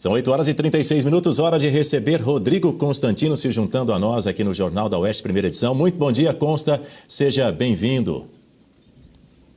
São 8 horas e 36 minutos, hora de receber Rodrigo Constantino se juntando a nós aqui no Jornal da Oeste, primeira edição. Muito bom dia, Consta, seja bem-vindo.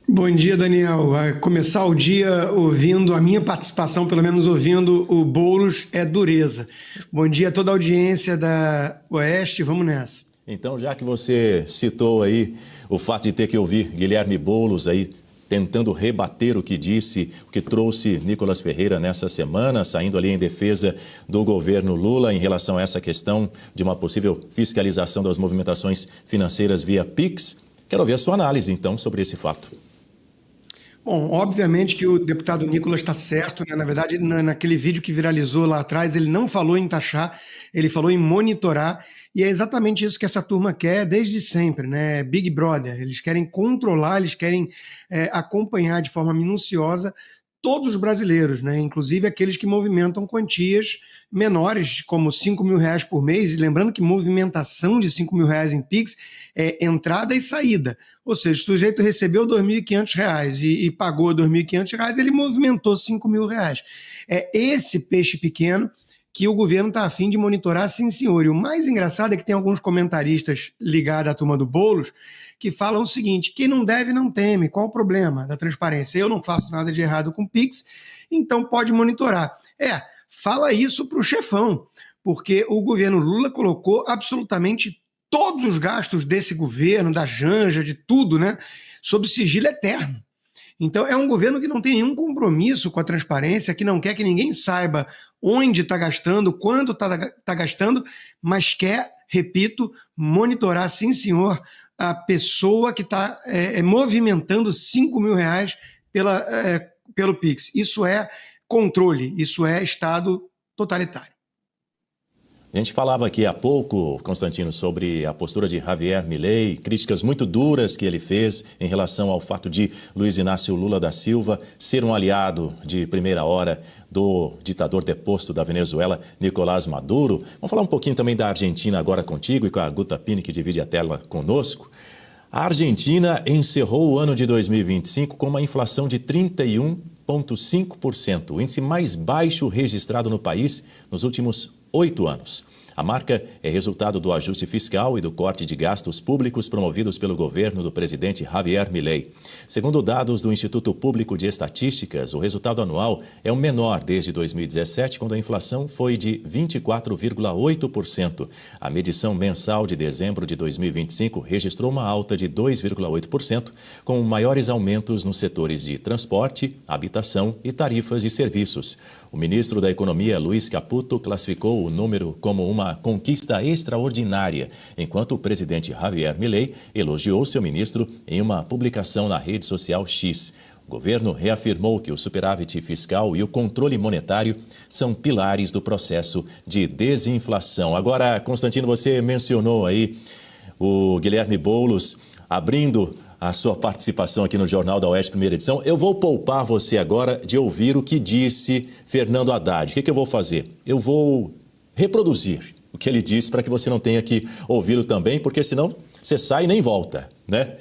Bom dia, Daniel. Vai começar o dia ouvindo, a minha participação, pelo menos ouvindo o Boulos é dureza. Bom dia a toda a audiência da Oeste, vamos nessa. Então, já que você citou aí o fato de ter que ouvir Guilherme Boulos aí tentando rebater o que disse, o que trouxe Nicolas Ferreira nessa semana, saindo ali em defesa do governo Lula em relação a essa questão de uma possível fiscalização das movimentações financeiras via Pix. Quero ouvir a sua análise, então, sobre esse fato. Bom, obviamente que o deputado Nicolas está certo, né? Na verdade, naquele vídeo que viralizou lá atrás, ele não falou em taxar, ele falou em monitorar, e é exatamente isso que essa turma quer desde sempre, né? Big Brother, eles querem controlar, eles querem acompanhar de forma minuciosa todos os brasileiros, né? Inclusive aqueles que movimentam quantias menores, como R$5 mil por mês, e lembrando que movimentação de R$5 mil em Pix é entrada e saída, ou seja, o sujeito recebeu R$2.500 e pagou R$2.500, ele movimentou R$5 mil. É esse peixe pequeno que o governo está a fim de monitorar, sim senhor. E o mais engraçado é que tem alguns comentaristas ligados à turma do Boulos que falam o seguinte: quem não deve não teme, qual o problema da transparência? Eu não faço nada de errado com Pix, então pode monitorar. Fala isso para o chefão, porque o governo Lula colocou absolutamente todos os gastos desse governo, da Janja, de tudo, né, sob sigilo eterno. Então é um governo que não tem nenhum compromisso com a transparência, que não quer que ninguém saiba onde está gastando, quando está gastando, mas quer, repito, monitorar, sim senhor, a pessoa que está movimentando R$5 mil pelo Pix. Isso é controle, isso é Estado totalitário. A gente falava aqui há pouco, Constantino, sobre a postura de Javier Milei, críticas muito duras que ele fez em relação ao fato de Luiz Inácio Lula da Silva ser um aliado de primeira hora do ditador deposto da Venezuela, Nicolás Maduro. Vamos falar um pouquinho também da Argentina agora contigo e com a Guta Pini, que divide a tela conosco. A Argentina encerrou o ano de 2025 com uma inflação de 31,5%, o índice mais baixo registrado no país nos últimos 8 anos. A marca é resultado do ajuste fiscal e do corte de gastos públicos promovidos pelo governo do presidente Javier Milei. Segundo dados do Instituto Público de Estatísticas, o resultado anual é o menor desde 2017, quando a inflação foi de 24,8%. A medição mensal de dezembro de 2025 registrou uma alta de 2,8%, com maiores aumentos nos setores de transporte, habitação e tarifas de serviços. O ministro da Economia, Luiz Caputo, classificou o número como uma conquista extraordinária, enquanto o presidente Javier Milei elogiou seu ministro em uma publicação na rede social X. O governo reafirmou que o superávit fiscal e o controle monetário são pilares do processo de desinflação. Agora, Constantino, você mencionou aí o Guilherme Boulos abrindo a sua participação aqui no Jornal da Oeste, primeira edição. Eu vou poupar você agora de ouvir o que disse Fernando Haddad. O que eu vou fazer? Eu vou reproduzir o que ele disse para que você não tenha que ouvi-lo também, porque senão você sai e nem volta, né?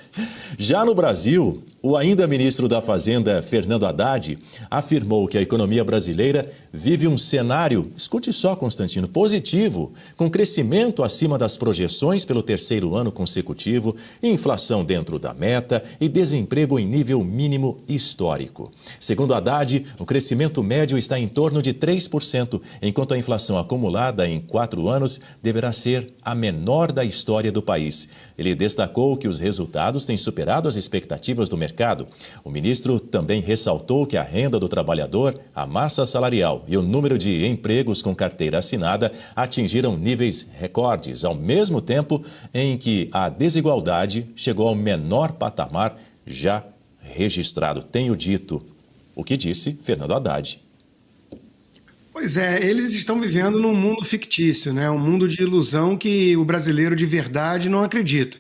Já no Brasil, o ainda ministro da Fazenda, Fernando Haddad, afirmou que a economia brasileira vive um cenário, escute só, Constantino, positivo, com crescimento acima das projeções pelo terceiro ano consecutivo, inflação dentro da meta e desemprego em nível mínimo histórico. Segundo Haddad, o crescimento médio está em torno de 3%, enquanto a inflação acumulada em 4 anos deverá ser a menor da história do país. Ele destacou que os resultados têm superado as expectativas do mercado. O ministro também ressaltou que a renda do trabalhador, a massa salarial e o número de empregos com carteira assinada atingiram níveis recordes, ao mesmo tempo em que a desigualdade chegou ao menor patamar já registrado. Tenho dito o que disse Fernando Haddad. Pois é, eles estão vivendo num mundo fictício, né? Um mundo de ilusão que o brasileiro de verdade não acredita.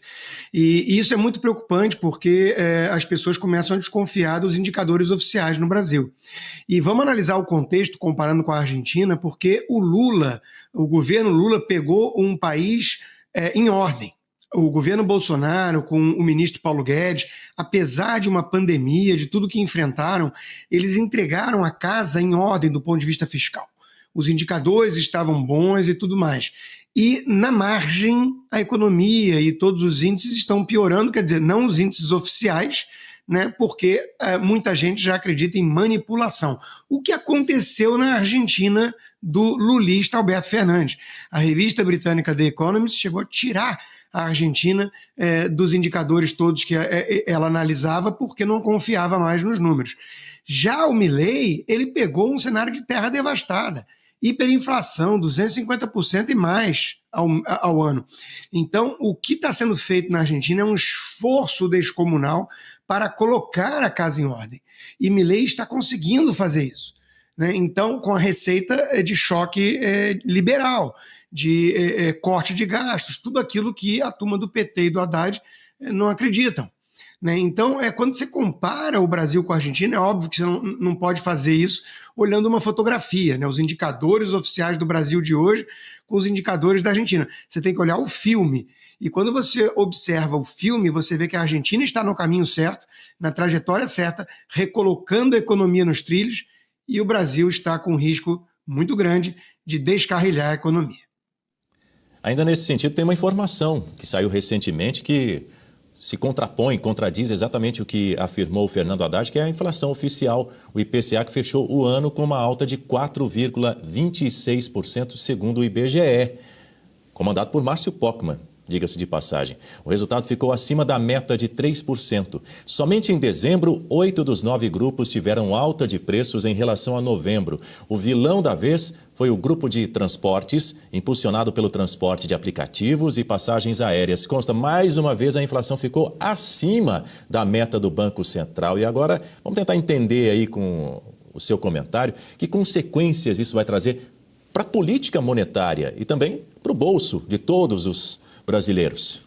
E isso é muito preocupante porque as pessoas começam a desconfiar dos indicadores oficiais no Brasil. E vamos analisar o contexto comparando com a Argentina, porque o governo Lula pegou um país em ordem. O governo Bolsonaro, com o ministro Paulo Guedes, apesar de uma pandemia, de tudo que enfrentaram, eles entregaram a casa em ordem do ponto de vista fiscal. os indicadores estavam bons e tudo mais. E, na margem, a economia e todos os índices estão piorando, quer dizer, não os índices oficiais, né, porque muita gente já acredita em manipulação. O que aconteceu na Argentina do lulista Alberto Fernandes? A revista britânica The Economist chegou a tirar a Argentina dos indicadores todos que ela analisava porque não confiava mais nos números. Já o Milei, ele pegou um cenário de terra devastada, hiperinflação, 250% e mais ao ano. Então, o que está sendo feito na Argentina é um esforço descomunal para colocar a casa em ordem. E Milei está conseguindo fazer isso, né? Então, com a receita de choque liberal, de corte de gastos, tudo aquilo que a turma do PT e do Haddad não acreditam, né? Então, quando você compara o Brasil com a Argentina, é óbvio que você não pode fazer isso olhando uma fotografia, né? Os indicadores oficiais do Brasil de hoje com os indicadores da Argentina. Você tem que olhar o filme. E quando você observa o filme, você vê que a Argentina está no caminho certo, na trajetória certa, recolocando a economia nos trilhos, e o Brasil está com um risco muito grande de descarrilhar a economia. Ainda nesse sentido, tem uma informação que saiu recentemente que se contradiz exatamente o que afirmou o Fernando Haddad, que é a inflação oficial, o IPCA, que fechou o ano com uma alta de 4,26%, segundo o IBGE, comandado por Márcio Pokmann. Diga-se de passagem. O resultado ficou acima da meta de 3%. Somente em dezembro, 8 dos 9 grupos tiveram alta de preços em relação a novembro. O vilão da vez foi o grupo de transportes, impulsionado pelo transporte de aplicativos e passagens aéreas. Consta, mais uma vez, a inflação ficou acima da meta do Banco Central. E agora, vamos tentar entender aí com o seu comentário que consequências isso vai trazer para a política monetária e também para o bolso de todos os brasileiros.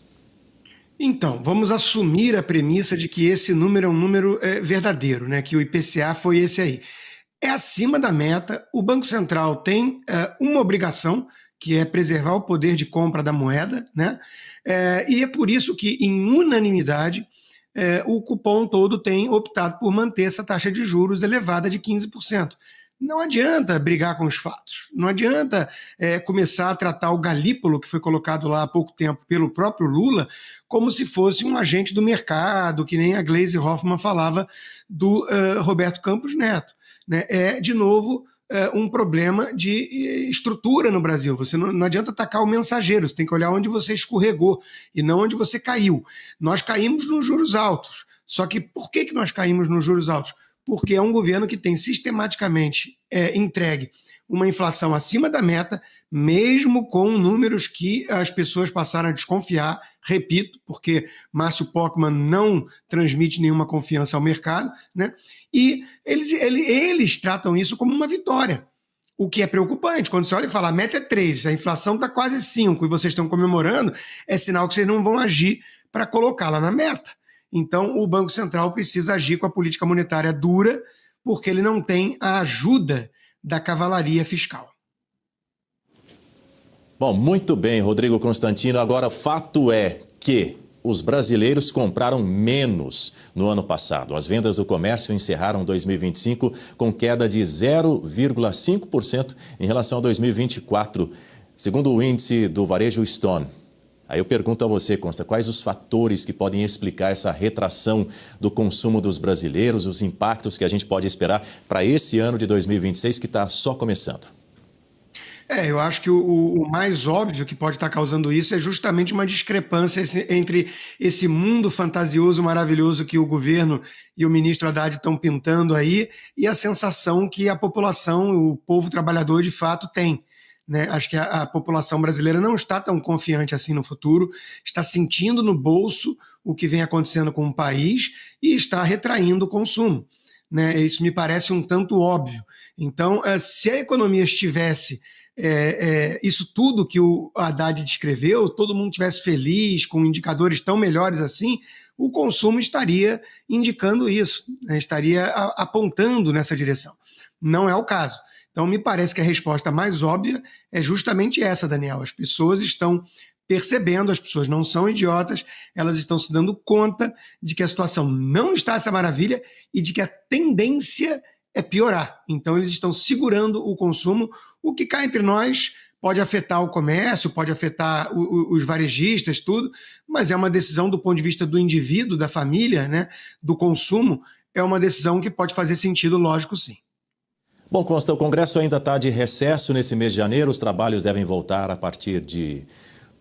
Então, vamos assumir a premissa de que esse número é um número verdadeiro, né? Que o IPCA foi esse aí. É acima da meta, o Banco Central tem uma obrigação, que é preservar o poder de compra da moeda, né? E é por isso que, em unanimidade, o cupom todo tem optado por manter essa taxa de juros elevada de 15%. Não adianta brigar com os fatos, não adianta começar a tratar o Galípolo, que foi colocado lá há pouco tempo pelo próprio Lula, como se fosse um agente do mercado, que nem a Gleisi Hoffmann falava do Roberto Campos Neto, né? De novo, um problema de estrutura no Brasil. Você não adianta atacar o mensageiro, você tem que olhar onde você escorregou e não onde você caiu. Nós caímos nos juros altos, só que por que nós caímos nos juros altos? Porque é um governo que tem sistematicamente entregue uma inflação acima da meta, mesmo com números que as pessoas passaram a desconfiar, repito, porque Márcio Pokmann não transmite nenhuma confiança ao mercado, né? E eles tratam isso como uma vitória, o que é preocupante. Quando você olha e fala, a meta é 3, a inflação está quase 5 e vocês estão comemorando, é sinal que vocês não vão agir para colocá-la na meta. Então, o Banco Central precisa agir com a política monetária dura, porque ele não tem a ajuda da cavalaria fiscal. Bom, muito bem, Rodrigo Constantino. Agora, fato é que os brasileiros compraram menos no ano passado. As vendas do comércio encerraram 2025 com queda de 0,5% em relação a 2024, segundo o índice do varejo Stone. Aí eu pergunto a você, Consta, quais os fatores que podem explicar essa retração do consumo dos brasileiros, os impactos que a gente pode esperar para esse ano de 2026 que está só começando? Eu acho que o mais óbvio que pode estar causando isso é justamente uma discrepância entre esse mundo fantasioso, maravilhoso que o governo e o ministro Haddad estão pintando aí e a sensação que a população, o povo trabalhador de fato tem. Né? Acho que a população brasileira não está tão confiante assim no futuro, está sentindo no bolso o que vem acontecendo com o país e está retraindo o consumo, né? Isso me parece um tanto óbvio. Então, se a economia estivesse isso tudo que o Haddad descreveu, todo mundo estivesse feliz, com indicadores tão melhores assim, o consumo estaria indicando isso, né? Estaria apontando nessa direção. Não é o caso. Então, me parece que a resposta mais óbvia é justamente essa, Daniel. As pessoas estão percebendo, as pessoas não são idiotas, elas estão se dando conta de que a situação não está essa maravilha e de que a tendência é piorar. Então eles estão segurando o consumo, o que cá entre nós pode afetar o comércio, pode afetar os varejistas, tudo, mas é uma decisão do ponto de vista do indivíduo, da família, né, do consumo, é uma decisão que pode fazer sentido, lógico, sim. Bom, Consta, o Congresso ainda está de recesso nesse mês de janeiro, os trabalhos devem voltar a partir de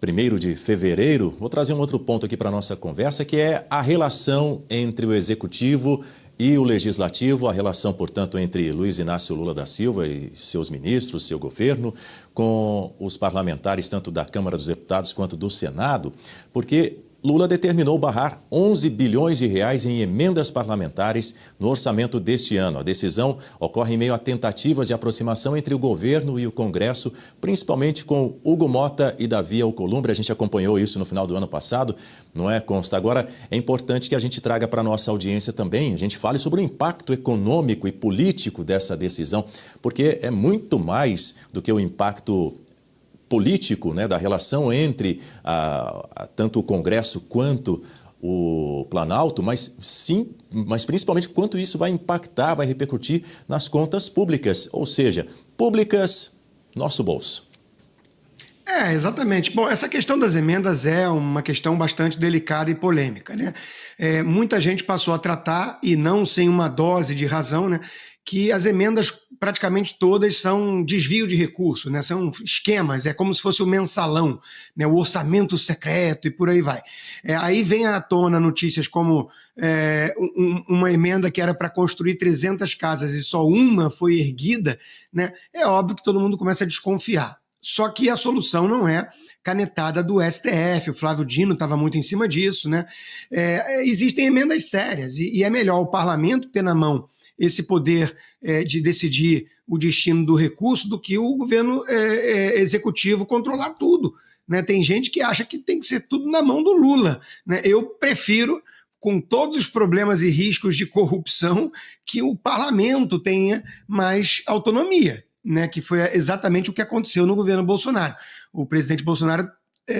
1º de fevereiro. Vou trazer um outro ponto aqui para a nossa conversa, que é a relação entre o Executivo e o Legislativo, a relação, portanto, entre Luiz Inácio Lula da Silva e seus ministros, seu governo, com os parlamentares, tanto da Câmara dos Deputados quanto do Senado, porque Lula determinou barrar 11 bilhões de reais em emendas parlamentares no orçamento deste ano. A decisão ocorre em meio a tentativas de aproximação entre o governo e o Congresso, principalmente com Hugo Mota e Davi Alcolumbre. A gente acompanhou isso no final do ano passado, não é, Consta? Agora, é importante que a gente traga para a nossa audiência também, a gente fale sobre o impacto econômico e político dessa decisão, porque é muito mais do que o impacto político, né, da relação entre tanto o Congresso quanto o Planalto, mas principalmente quanto isso vai impactar, vai repercutir nas contas públicas, ou seja, públicas, nosso bolso. Exatamente. Bom, essa questão das emendas é uma questão bastante delicada e polêmica, né? Muita gente passou a tratar, e não sem uma dose de razão, né, que as emendas praticamente todas são desvio de recursos, né? São esquemas, é como se fosse o mensalão, né? O orçamento secreto e por aí vai. Aí vem à tona notícias como uma emenda que era para construir 300 casas e só uma foi erguida, né? É óbvio que todo mundo começa a desconfiar. Só que a solução não é canetada do STF, o Flávio Dino estava muito em cima disso, né? Existem emendas sérias e é melhor o parlamento ter na mão esse poder de decidir o destino do recurso do que o governo executivo controlar tudo, né? Tem gente que acha que tem que ser tudo na mão do Lula, né? Eu prefiro, com todos os problemas e riscos de corrupção, que o parlamento tenha mais autonomia, né? Que foi exatamente o que aconteceu no governo Bolsonaro. O presidente Bolsonaro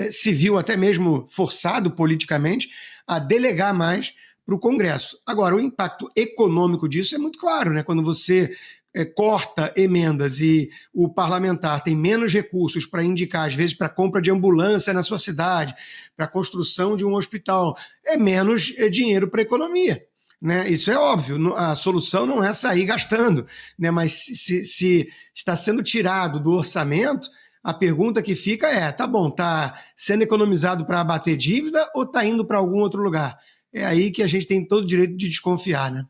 se viu até mesmo forçado politicamente a delegar mais para o Congresso. Agora, o impacto econômico disso é muito claro, né? Quando você corta emendas e o parlamentar tem menos recursos para indicar, às vezes, para compra de ambulância na sua cidade, para a construção de um hospital, é menos dinheiro para a economia, né? Isso é óbvio, a solução não é sair gastando, né? Mas se está sendo tirado do orçamento, a pergunta que fica tá bom, está sendo economizado para abater dívida ou está indo para algum outro lugar? É aí que a gente tem todo o direito de desconfiar, né?